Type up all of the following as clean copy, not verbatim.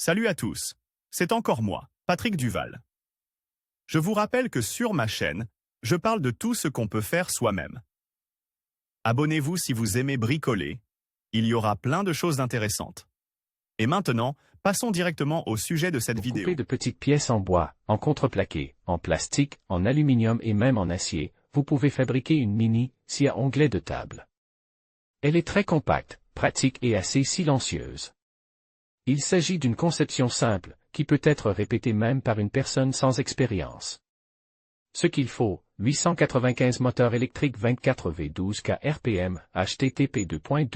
Salut à tous, c'est encore moi, Patrick Duval. Je vous rappelle que sur ma chaîne, je parle de tout ce qu'on peut faire soi-même. Abonnez-vous si vous aimez bricoler, il y aura plein de choses intéressantes. Et maintenant, passons directement au sujet de cette vidéo. Coupé de petites pièces en bois, en contreplaqué, en plastique, en aluminium et même en acier, vous pouvez fabriquer une mini scie à onglet de table. Elle est très compacte, pratique et assez silencieuse. Il s'agit d'une conception simple, qui peut être répétée même par une personne sans expérience. Ce qu'il faut, 895 moteurs électriques 24V12K RPM, http://ali.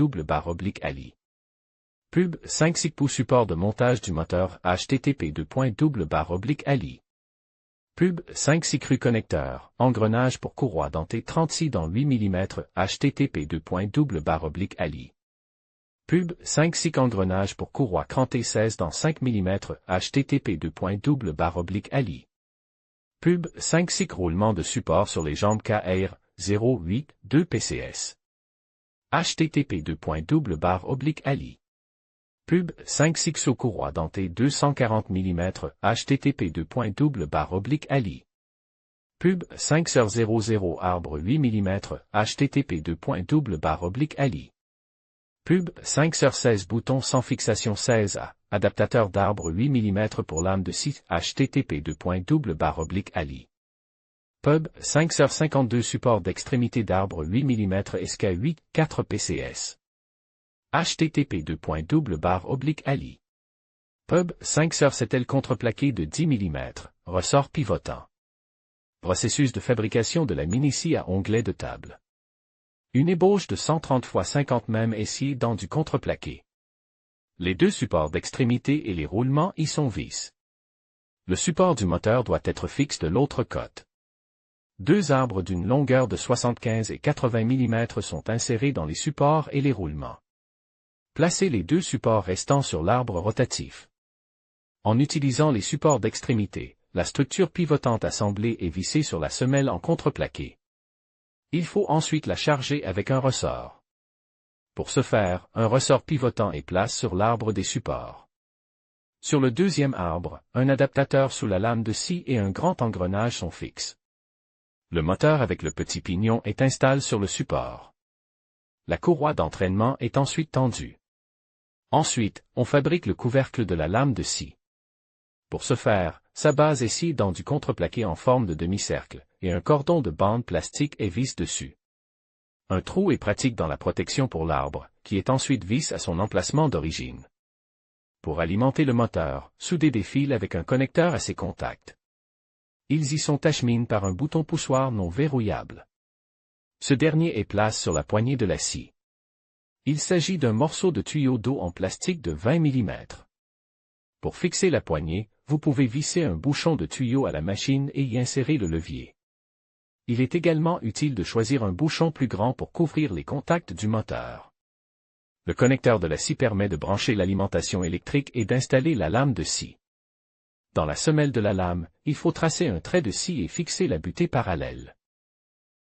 Pub 5 pouces support de montage du moteur, http://ali. Pub 5 crues connecteurs, engrenage pour courroie dentée 36 dans 8 mm, http://ali. Pub 5 engrenage pour courroie crantée 16 dans 5 mm, http://ali. Pub 5 roulement de support sur les jambes KR 082 PCS. http://ali. Pub 5 sous courroie dentée 240 mm, http://ali. Pub 5 sur 00 arbre 8 mm, http://ali. Pub 5 sur 16 boutons sans fixation 16A, adaptateur d'arbre 8 mm pour lame de scie, http://ali. Pub 5 sur 52 support d'extrémité d'arbre 8 mm SK8 4 PCS. http://ali. Pub 5 sur 7 ailes contreplaquées de 10 mm, ressort pivotant. Processus de fabrication de la mini-scie à onglet de table. Une ébauche de 130 x 50 mm est sciée dans du contreplaqué. Les deux supports d'extrémité et les roulements y sont vis. Le support du moteur doit être fixe de l'autre côté. Deux arbres d'une longueur de 75 et 80 mm sont insérés dans les supports et les roulements. Placez les deux supports restants sur l'arbre rotatif. En utilisant les supports d'extrémité, la structure pivotante assemblée est vissée sur la semelle en contreplaqué. Il faut ensuite la charger avec un ressort. Pour ce faire, un ressort pivotant est placé sur l'arbre des supports. Sur le deuxième arbre, un adaptateur sous la lame de scie et un grand engrenage sont fixes. Le moteur avec le petit pignon est installé sur le support. La courroie d'entraînement est ensuite tendue. Ensuite, on fabrique le couvercle de la lame de scie. Pour ce faire, sa base est sciée dans du contreplaqué en forme de demi-cercle, et un cordon de bande plastique est visse dessus. Un trou est pratique dans la protection pour l'arbre, qui est ensuite visse à son emplacement d'origine. Pour alimenter le moteur, soudez des fils avec un connecteur à ses contacts. Ils y sont acheminés par un bouton poussoir non verrouillable. Ce dernier est placé sur la poignée de la scie. Il s'agit d'un morceau de tuyau d'eau en plastique de 20 mm. Pour fixer la poignée, vous pouvez visser un bouchon de tuyau à la machine et y insérer le levier. Il est également utile de choisir un bouchon plus grand pour couvrir les contacts du moteur. Le connecteur de la scie permet de brancher l'alimentation électrique et d'installer la lame de scie. Dans la semelle de la lame, il faut tracer un trait de scie et fixer la butée parallèle.